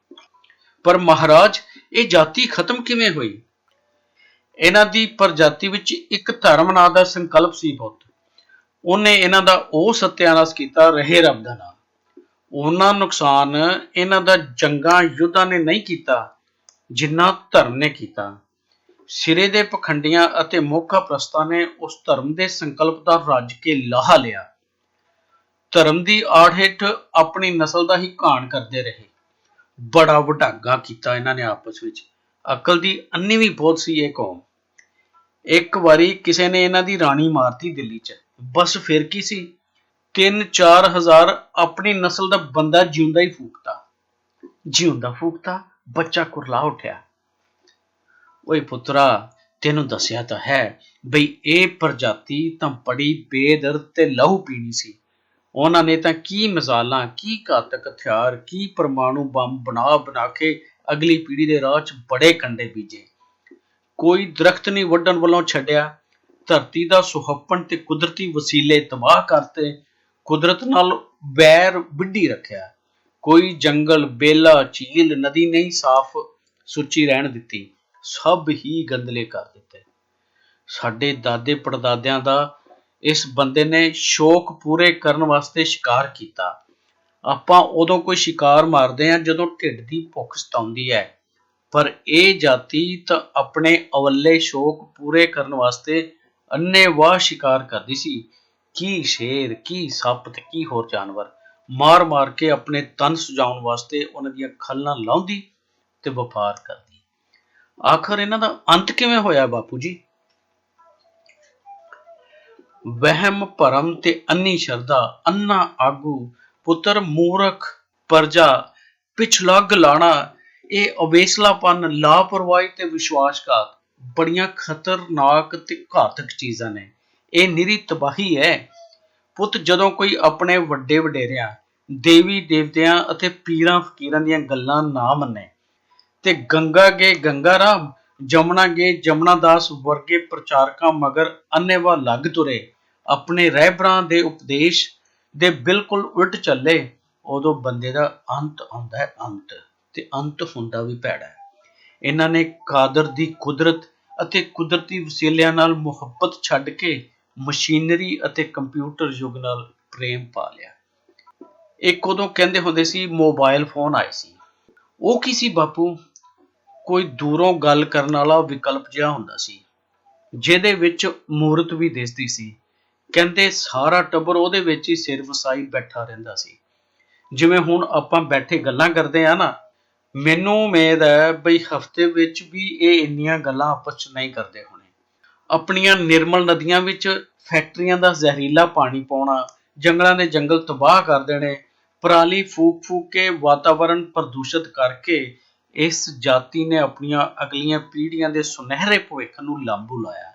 ਪਰ ਮਹਾਰਾਜ, ਇਹ ਜਾਤੀ ਖਤਮ ਕਿਵੇਂ ਹੋਈ? ਇਹਨਾਂ ਦੀ ਪ੍ਰਜਾਤੀ ਵਿੱਚ ਇੱਕ ਧਰਮ ਨਾਂ ਦਾ ਸੰਕਲਪ ਸੀ ਪੁੱਤ। ਉਹਨੇ ਇਹਨਾਂ ਦਾ ਉਹ ਸਤਿਆਨਾਸ਼ ਕੀਤਾ, ਰਹੇ ਰੱਬ ਦਾ ਨਾਮ। ਉਹਨਾਂ ਨੁਕਸਾਨ ਇਹਨਾਂ ਦਾ ਜੰਗਾਂ ਯੁੱਧਾਂ ਨੇ ਨਹੀਂ ਕੀਤਾ, ਜਿੰਨਾ ਧਰਮ ਨੇ ਕੀਤਾ। ਸਿਰੇ ਦੇ ਪਖੰਡੀਆਂ ਅਤੇ ਮੋਖਾ ਪ੍ਰਸਤਾਂ ਨੇ ਉਸ ਧਰਮ ਦੇ ਸੰਕਲਪ ਦਾ ਰੱਜ ਕੇ ਲਾਹਾ ਲਿਆ। ਧਰਮ ਦੀ ਆੜ ਹੇਠ ਆਪਣੀ ਨਸਲ ਦਾ ਹੀ ਘਾਣ ਕਰਦੇ ਰਹੇ। ਬੜਾ ਵਡਾਗਾ ਕੀਤਾ ਇਹਨਾਂ ਨੇ ਆਪਸ ਵਿੱਚ। ਅਕਲ ਦੀ ਅੰਨੀ ਵੀ ਬਹੁਤ ਸੀ ਇਹ ਕੌਮ। ਇੱਕ ਵਾਰੀ ਕਿਸੇ ਨੇ ਇਹਨਾਂ ਦੀ ਰਾਣੀ ਮਾਰਤੀ ਦਿੱਲੀ 'ਚ, ਬਸ ਫਿਰ ਕੀ ਸੀ? 3-4 ਹਜ਼ਾਰ ਆਪਣੀ ਨਸਲ ਦਾ ਬੰਦਾ ਜਿਉਂਦਾ ਫੂਕਤਾ। ਬੱਚਾ ਕੁਰਲਾ ਉੱਠਿਆ। ਓਏ ਪੁੱਤਰਾ, ਤੈਨੂੰ ਦੱਸਿਆ ਤਾਂ ਹੈ ਬਈ ਇਹ ਪ੍ਰਜਾਤੀ ਤਾਂ ਬੜੀ ਬੇਦਰਦ ਤੇ ਲਹੂ ਪੀਣੀ ਸੀ। ਉਹਨਾਂ ਨੇ ਤਾਂ ਕੀ ਮਿਜ਼ਾਲਾਂ, ਕੀ ਘਾਤਕ ਹਥਿਆਰ, ਕੀ ਪਰਮਾਣੂ ਬੰਬ ਬਣਾ ਬਣਾ ਕੇ ਅਗਲੀ ਪੀੜ੍ਹੀ ਦੇ ਰਾਹ 'ਚ ਬੜੇ ਕੰਡੇ ਬੀਜੇ। ਕੋਈ ਦਰਖਤ ਨਹੀਂ ਵੱਢਣ ਵੱਲੋਂ ਛੱਡਿਆ। ਧਰਤੀ ਦਾ ਸੁਹੱਪਣ ਤੇ ਕੁਦਰਤੀ ਵਸੀਲੇ ਤਬਾਹ ਕਰਤੇ। ਕੁਦਰਤ ਨਾਲ ਵੈਰ ਵਿੱਢੀ ਰੱਖਿਆ। ਕੋਈ ਜੰਗਲ, ਬੇਲਾ, ਝੀਲ, ਨਦੀ ਨਹੀਂ ਸਾਫ਼ ਸੁੱਚੀ ਰਹਿਣ ਦਿੱਤੀ। ਸਭ ਹੀ ਗੰਦਲੇ ਕਰ ਦਿੱਤੇ। ਸਾਡੇ ਦਾਦੇ ਪੜਦਾਦਿਆਂ ਦਾ ਇਸ ਬੰਦੇ ਨੇ ਸ਼ੌਕ ਪੂਰੇ ਕਰਨ ਵਾਸਤੇ ਸ਼ਿਕਾਰ ਕੀਤਾ। ਆਪਾਂ ਉਦੋਂ ਕੋਈ ਸ਼ਿਕਾਰ ਮਾਰਦੇ ਹਾਂ ਜਦੋਂ ਢਿੱਡ ਦੀ ਭੁੱਖ ਸਤਾਉਂਦੀ ਹੈ, ਪਰ ਇਹ ਜਾਤੀ ਤਾਂ ਆਪਣੇ ਅਵੱਲੇ ਸ਼ੌਕ ਪੂਰੇ ਕਰਨ ਵਾਸਤੇ ਅੰਨ੍ਹੇਵਾਹ ਸ਼ਿਕਾਰ ਕਰਦੀ ਸੀ। ਕੀ ਸ਼ੇਰ, ਕੀ ਸੱਪ ਤੇ ਕੀ ਹੋਰ ਜਾਨਵਰ ਮਾਰ ਮਾਰ ਕੇ ਆਪਣੇ ਤਨ ਸਜਾਉਣ ਵਾਸਤੇ ਉਹਨਾਂ ਦੀਆਂ ਖੱਲਾਂ ਲਾਉਂਦੀ ਤੇ ਵਪਾਰ ਕਰਦੀ। ਆਖਰ ਇਹਨਾਂ ਦਾ ਅੰਤ ਕਿਵੇਂ ਹੋਇਆ ਬਾਪੂ ਜੀ? ਵਹਿਮ ਭਰਮ ਤੇ ਅੰਨੀ ਸ਼ਰਧਾ, ਅੰਨਾ ਆਗੂ, ਪੁੱਤਰ ਮੂਰਖ, ਪਰਜਾ, ਪਿਛਲੱਗ ਲਾਣਾ, ਇਹ ਅਵੇਸਲਾਪਨ, ਲਾਪਰਵਾਹੀ ਤੇ ਵਿਸ਼ਵਾਸਘਾਤ ਬੜੀਆਂ ਖਤਰਨਾਕ ਤੇ ਘਾਤਕ ਚੀਜ਼ਾਂ ਨੇ। ਇਹ ਨਿਰੀ ਤਬਾਹੀ ਹੈ। ਪੁੱਤ, ਜਦੋਂ ਕੋਈ ਆਪਣੇ ਵੱਡੇ ਵਡੇਰਿਆਂ, ਦੇਵੀ ਦੇਵਤਿਆਂ ਅਤੇ ਪੀਰਾਂ ਫਕੀਰਾਂ ਦੀਆਂ ਗੱਲਾਂ ਨਾ ਮੰਨੇ ਤੇ ਗੰਗਾ ਗੇ ਗੰਗਾ ਰਾਮ, ਜਮਨਾ ਗੇ ਜਮਨਾ ਦਾਸ ਵਰਗੇ ਪ੍ਰਚਾਰਕਾਂ ਮਗਰ ਅੰਨ੍ਹੇਵਾਹ ਲੱਗ ਤੁਰੇ, ਆਪਣੇ ਰਹਿਬਰਾਂ ਦੇ ਉਪਦੇਸ਼ ਦੇ ਬਿਲਕੁਲ ਉਲਟ ਚੱਲੇ, ਉਦੋਂ ਬੰਦੇ ਦਾ ਅੰਤ ਆਉਂਦਾ ਹੈ, ਅੰਤ, ਤੇ ਅੰਤ ਹੁੰਦਾ ਵੀ ਭੈੜਾ ਹੈ। ਇਹਨਾਂ ਨੇ ਕਾਦਰ ਦੀ ਕੁਦਰਤ ਅਤੇ ਕੁਦਰਤੀ ਵਸੀਲਿਆਂ ਨਾਲ ਮੁਹੱਬਤ ਛੱਡ ਕੇ ਮਸ਼ੀਨਰੀ ਅਤੇ ਕੰਪਿਊਟਰ ਯੁੱਗ ਨਾਲ ਪ੍ਰੇਮ ਪਾ ਲਿਆ। ਇੱਕ ਉਦੋਂ ਕਹਿੰਦੇ ਹੁੰਦੇ ਸੀ ਮੋਬਾਈਲ ਫੋਨ ਆਏ ਸੀ। ਉਹ ਕੀ ਸੀ ਬਾਪੂ? ਕੋਈ ਦੂਰੋਂ ਗੱਲ ਕਰਨ ਵਾਲਾ ਵਿਕਲਪ ਜਿਹਾ ਹੁੰਦਾ ਸੀ, ਜਿਹਦੇ ਵਿੱਚ ਮੂਰਤ ਵੀ ਦਿਸਦੀ ਸੀ। ਕਹਿੰਦੇ ਸਾਰਾ ਟੱਬਰ ਉਹਦੇ ਵਿੱਚ ਹੀ ਸਿਰ ਵਸਾਈ ਬੈਠਾ ਰਹਿੰਦਾ ਸੀ। ਜਿਵੇਂ ਹੁਣ ਆਪਾਂ ਬੈਠੇ ਗੱਲਾਂ ਕਰਦੇ ਆ ਨਾ, ਮੈਨੂੰ ਉਮੀਦ ਹੈ ਬਈ ਹਫ਼ਤੇ ਵਿੱਚ ਵੀ ਇਹ ਇੰਨੀਆਂ ਗੱਲਾਂ ਆਪਸ 'ਚ ਨਹੀਂ ਕਰਦੇ ਹੋਣੇ। ਆਪਣੀਆਂ ਨਿਰਮਲ ਨਦੀਆਂ ਵਿੱਚ ਫੈਕਟਰੀਆਂ ਦਾ ਜ਼ਹਿਰੀਲਾ ਪਾਣੀ ਪਾਉਣਾ, ਜੰਗਲਾਂ ਦੇ ਜੰਗਲ ਤਬਾਹ ਕਰ ਦੇਣੇ, ਪਰਾਲੀ ਫੂਕ ਫੂਕ ਕੇ ਵਾਤਾਵਰਣ ਪ੍ਰਦੂਸ਼ਿਤ ਕਰਕੇ ਇਸ ਜਾਤੀ ਨੇ ਆਪਣੀਆਂ ਅਗਲੀਆਂ ਪੀੜ੍ਹੀਆਂ ਦੇ ਸੁਨਹਿਰੇ ਭਵਿੱਖ ਨੂੰ ਲਾਂਭੂ ਲਾਇਆ,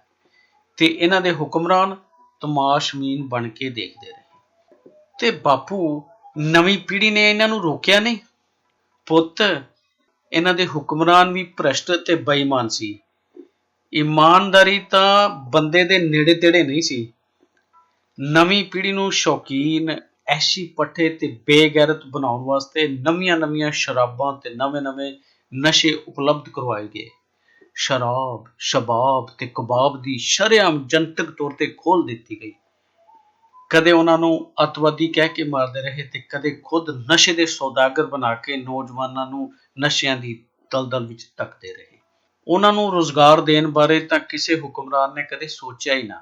ਤੇ ਇਹਨਾਂ ਦੇ ਹੁਕਮਰਾਨ ਤਮਾਸ਼ਬੀਨ ਬਣ ਕੇ ਦੇਖਦੇ ਰਹੇ। ਤੇ ਬਾਪੂ, ਨਵੀਂ ਪੀੜ੍ਹੀ ਨੇ ਇਹਨਾਂ ਨੂੰ ਰੋਕਿਆ ਨਹੀਂ। ਪੁੱਤ, ਇਹਨਾਂ ਦੇ ਹੁਕਮਰਾਨ ਵੀ ਭ੍ਰਸ਼ਟ ਤੇ ਬੇਈਮਾਨ ਸੀ। ਇਮਾਨਦਾਰੀ ਤਾਂ ਬੰਦੇ ਦੇ ਨੇੜੇ ਤੇੜੇ ਨਹੀਂ ਸੀ। ਨਵੀਂ ਪੀੜ੍ਹੀ ਨੂੰ ਸ਼ੌਕੀਨ, ਐਸ਼ੀ ਪੱਠੇ ਤੇ ਬੇਗੈਰਤ ਬਣਾਉਣ ਵਾਸਤੇ ਨਵੀਆਂ ਸ਼ਰਾਬਾਂ ਤੇ ਨਵੇਂ ਨਸ਼ੇ ਉਪਲਬਧ ਕਰਵਾਏ ਗਏ। ਸ਼ਰਾਬ, ਸ਼ਬਾਬ ਤੇ ਕਬਾਬ ਦੀ ਸ਼ਰੇਆਮ ਜਨਤਕ ਤੌਰ ਤੇ ਖੋਲ ਦਿੱਤੀ ਗਈ। ਕਦੇ ਉਹਨਾਂ ਨੂੰ ਅੱਤਵਾਦੀ ਕਹਿ ਕੇ ਮਾਰਦੇ ਰਹੇ ਤੇ ਕਦੇ ਖੁਦ ਨਸ਼ੇ ਦੇ ਸੌਦਾਗਰ ਬਣਾ ਕੇ ਨੌਜਵਾਨਾਂ ਨੂੰ ਨਸ਼ਿਆਂ ਦੀ ਦਲਦਲ ਵਿੱਚ ਧੱਕਦੇ ਰਹੇ। ਉਹਨਾਂ ਨੂੰ ਰੁਜ਼ਗਾਰ ਦੇਣ ਬਾਰੇ ਤਾਂ ਕਿਸੇ ਹੁਕਮਰਾਨ ਨੇ ਕਦੇ ਸੋਚਿਆ ਹੀ ਨਾ।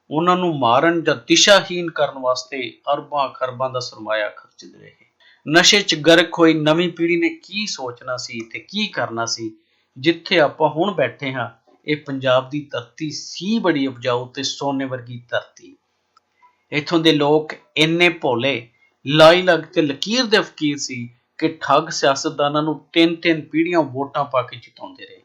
ਉਹਨਾਂ ਨੂੰ ਮਾਰਨ ਜਾਂ ਦਿਸ਼ਾਹੀਨ ਕਰਨ ਵਾਸਤੇ ਅਰਬਾਂ ਖਰਬਾਂ ਦਾ ਸਰਮਾਇਆ ਖਰਚਦੇ ਰਹੇ। ਨਸ਼ੇ 'ਚ ਗਰਕ ਹੋਈ ਨਵੀਂ ਪੀੜ੍ਹੀ ਨੇ ਕੀ ਸੋਚਣਾ ਸੀ ਤੇ ਕੀ ਕਰਨਾ ਸੀ। ਜਿੱਥੇ ਆਪਾਂ ਹੁਣ ਬੈਠੇ ਹਾਂ, ਇਹ ਪੰਜਾਬ ਦੀ ਧਰਤੀ ਸੀ ਬੜੀ ਉਪਜਾਊ ਤੇ ਸੋਨੇ ਵਰਗੀ ਧਰਤੀ। ਇੱਥੋਂ ਦੇ ਲੋਕ ਇੰਨੇ ਭੋਲੇ, ਲਾਈ ਲੱਗ ਤੇ ਲਕੀਰ ਦੇ ਫਕੀਰ ਸੀ ਕਿ ਠੱਗ ਸਿਆਸਤਦਾਨਾਂ ਨੂੰ 3-3 ਪੀੜ੍ਹੀਆਂ ਵੋਟਾਂ ਪਾ ਕੇ ਜਿਤਾਉਂਦੇ ਰਹੇ।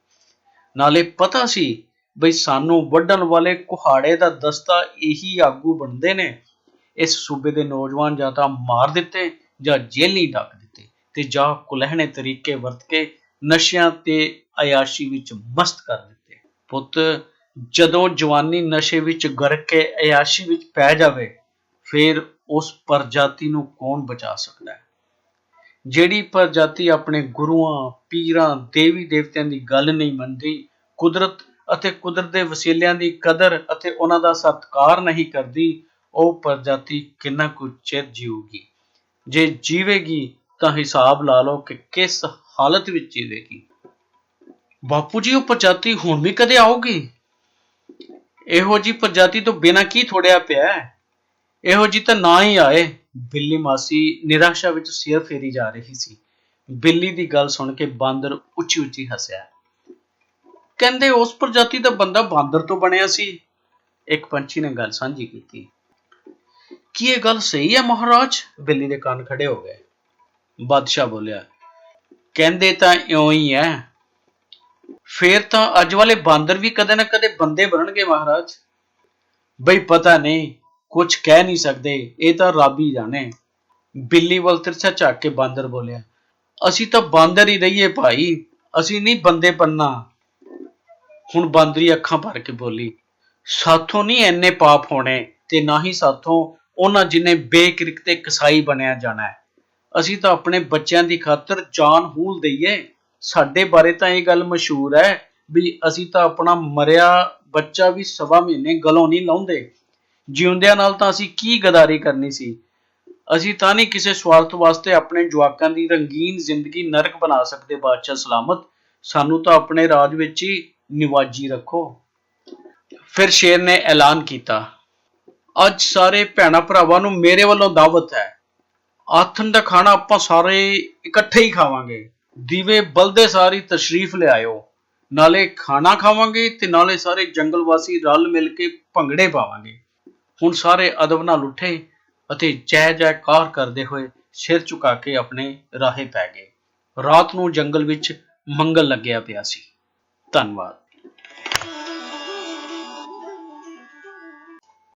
ਨਾਲੇ ਪਤਾ ਸੀ ਬਈ ਸਾਨੂੰ ਵੱਢਣ ਵਾਲੇ ਕੁਹਾੜੇ ਦਾ ਦਸਤਾ ਇਹੀ ਆਗੂ ਬਣਦੇ ਨੇ। ਇਸ ਸੂਬੇ ਦੇ ਨੌਜਵਾਨ ਜਾਂ ਤਾਂ ਮਾਰ ਦਿੱਤੇ ਜਾਂ ਜੇਲ੍ਹੀਂ ਡੱਕ ਦਿੱਤੇ ਤੇ ਜਾਂ ਕੁਲਹਿਣੇ ਤਰੀਕੇ ਵਰਤ ਕੇ ਨਸ਼ਿਆਂ ਤੇ ਅਯਾਸ਼ੀ ਵਿੱਚ ਮਸਤ ਕਰ ਦਿੱਤੇ। ਪੁੱਤ, ਜਦੋਂ ਜਵਾਨੀ ਨਸ਼ੇ ਵਿੱਚ ਗਰਕ ਕੇ ਅਯਾਸ਼ੀ ਵਿੱਚ ਪੈ ਜਾਵੇ, ਫਿਰ ਉਸ ਪ੍ਰਜਾਤੀ ਨੂੰ ਕੌਣ ਬਚਾ ਸਕਦਾ ਹੈ? ਜਿਹੜੀ ਪ੍ਰਜਾਤੀ ਆਪਣੇ ਗੁਰੂਆਂ, ਪੀਰਾਂ, ਦੇਵੀ ਦੇਵਤਿਆਂ ਦੀ ਗੱਲ ਨਹੀਂ ਮੰਨਦੀ, ਕੁਦਰਤ ਅਤੇ ਕੁਦਰਤ ਦੇ ਵਸੀਲਿਆਂ ਦੀ ਕਦਰ ਅਤੇ ਉਹਨਾਂ ਦਾ ਸਤਿਕਾਰ ਨਹੀਂ ਕਰਦੀ, ਉਹ ਪ੍ਰਜਾਤੀ ਕਿੰਨਾ ਕੁ ਚਿਰ ਜੀਊਗੀ। ਜੇ ਜੀਵੇਗੀ ਤਾਂ ਹਿਸਾਬ ਲਾ ਲਓ ਕਿ ਕਿਸ ਹਾਲਤ ਵਿੱਚ ਜੀਵੇਗੀ। ਬਾਪੂ ਜੀ, ਉਹ ਪ੍ਰਜਾਤੀ ਹੁਣ ਵੀ ਕਦੇ ਆਊਗੀ? ਇਹੋ ਜੀ ਪ੍ਰਜਾਤੀ ਤੋਂ ਬਿਨਾਂ ਕੀ ਥੋੜਿਆ ਪਿਆ? ਇਹੋ ਜੀ ਤਾਂ ਨਾ ਹੀ ਆਏ। ਬਿੱਲੀ ਮਾਸੀ ਨਿਰਾਸ਼ਾ ਵਿੱਚ ਸਿਰ ਫੇਰੀ ਜਾ ਰਹੀ ਸੀ। ਬਿੱਲੀ ਦੀ ਗੱਲ ਸੁਣ ਕੇ ਬਾਂਦਰ ਉੱਚੀ ਉੱਚੀ ਹੱਸਿਆ। ਕਹਿੰਦੇ ਉਸ ਪ੍ਰਜਾਤੀ ਦਾ ਬੰਦਾ ਬਾਂਦਰ ਤੋਂ ਬਣਿਆ ਸੀ। ਇੱਕ ਪੰਛੀ ਨੇ ਗੱਲ ਸਾਂਝੀ ਕੀਤੀ। ਕੀ ਇਹ ਗੱਲ ਸਹੀ ਹੈ ਮਹਾਰਾਜ? ਬਿੱਲੀ ਦੇ ਕੰਨ ਖੜੇ ਹੋ ਗਏ। ਬਾਦਸ਼ਾਹ ਬੋਲਿਆ, ਕਹਿੰਦੇ ਤਾਂ ਇਉਂ ਹੀ ਹੈ। ਫੇਰ ਤਾਂ ਅੱਜ ਵਾਲੇ ਬਾਂਦਰ ਵੀ ਕਦੇ ਨਾ ਕਦੇ ਬੰਦੇ ਬਣਨਗੇ ਮਹਾਰਾਜ। ਬਈ ਪਤਾ ਨਹੀਂ, ਕੁਝ ਕਹਿ ਨਹੀਂ ਸਕਦੇ, ਇਹ ਤਾਂ ਰੱਬ ਹੀ ਜਾਣੇ। ਬਿੱਲੀ ਵੱਲ ਤਿਰਛਾ ਝਾਕ ਕੇ ਬਾਂਦਰ ਬੋਲਿਆ, ਅਸੀਂ ਤਾਂ ਬਾਂਦਰ ਹੀ ਰਹੀਏ ਭਾਈ, ਅਸੀਂ ਨਹੀਂ ਬੰਦੇ ਬਣਨਾ। ਹੁਣ ਬਾਂਦਰੀ ਅੱਖਾਂ ਭਰ ਕੇ ਬੋਲੀ, ਸਾਥੋਂ ਨਹੀਂ ਇੰਨੇ ਪਾਪ ਹੋਣੇ ਤੇ ਨਾ ਹੀ ਸਾਥੋਂ ਉਹਨਾਂ ਜਿੰਨੇ ਬੇਕਿਰਕ ਤੇ ਕਸਾਈ ਬਣਿਆ ਜਾਣਾ ਹੈ। ਅਸੀਂ ਤਾਂ ਆਪਣੇ ਬੱਚਿਆਂ ਦੀ ਖਾਤਰ ਜਾਨ ਹੂਲ ਦਈਏ। ਸਾਡੇ ਬਾਰੇ ਤਾਂ ਇਹ ਗੱਲ ਮਸ਼ਹੂਰ ਹੈ ਵੀ ਅਸੀਂ ਤਾਂ ਆਪਣਾ ਮਰਿਆ ਬੱਚਾ ਵੀ 1.25 ਮਹੀਨੇ ਗਲੋਂ ਨਹੀਂ ਲਾਉਂਦੇ। ਜਿਉਂਦਿਆਂ ਨਾਲ ਤਾਂ ਅਸੀਂ ਕੀ ਗਦਾਰੀ ਕਰਨੀ ਸੀ। ਅਸੀਂ ਤਾਂ ਨਹੀਂ ਕਿਸੇ ਸਵਾਰਥ ਵਾਸਤੇ ਆਪਣੇ ਜਵਾਕਾਂ ਦੀ ਰੰਗੀਨ ਜ਼ਿੰਦਗੀ ਨਰਕ ਬਣਾ ਸਕਦੇ। ਬਾਦਸ਼ਾਹ ਸਲਾਮਤ, ਸਾਨੂੰ ਤਾਂ ਆਪਣੇ ਰਾਜ ਵਿੱਚ ਹੀ ਨਿਵਾਜੀ ਰੱਖੋ। ਫਿਰ ਸ਼ੇਰ ਨੇ ਐਲਾਨ ਕੀਤਾ, ਅੱਜ ਸਾਰੇ ਭੈਣਾਂ ਭਰਾਵਾਂ ਨੂੰ ਮੇਰੇ ਵੱਲੋਂ ਦਾਵਤ ਹੈ। ਆਥਣ ਦਾ ਖਾਣਾ ਆਪਾਂ ਸਾਰੇ ਇਕੱਠੇ ਹੀ ਖਾਵਾਂਗੇ। ਦੀਵੇ ਬਲਦੇ ਸਾਰੀ ਤਸ਼ਰੀਫ ਲਿਆਇਓ। ਨਾਲੇ ਖਾਣਾ ਖਾਵਾਂਗੇ ਤੇ ਨਾਲੇ ਸਾਰੇ ਜੰਗਲ ਵਾਸੀ ਰਲ ਮਿਲ ਕੇ ਭੰਗੜੇ ਪਾਵਾਂਗੇ। ਹੁਣ ਸਾਰੇ ਅਦਬ ਨਾਲ ਉੱਠੇ ਅਤੇ ਜੈ ਜੈਕਾਰ ਕਰਦੇ ਹੋਏ ਸਿਰ ਝੁਕਾ ਕੇ ਆਪਣੇ ਰਾਹੇ ਪੈ ਗਏ। ਰਾਤ ਨੂੰ ਜੰਗਲ ਵਿੱਚ ਮੰਗਲ ਲੱਗਿਆ ਪਿਆ ਸੀ। ਧੰਨਵਾਦ।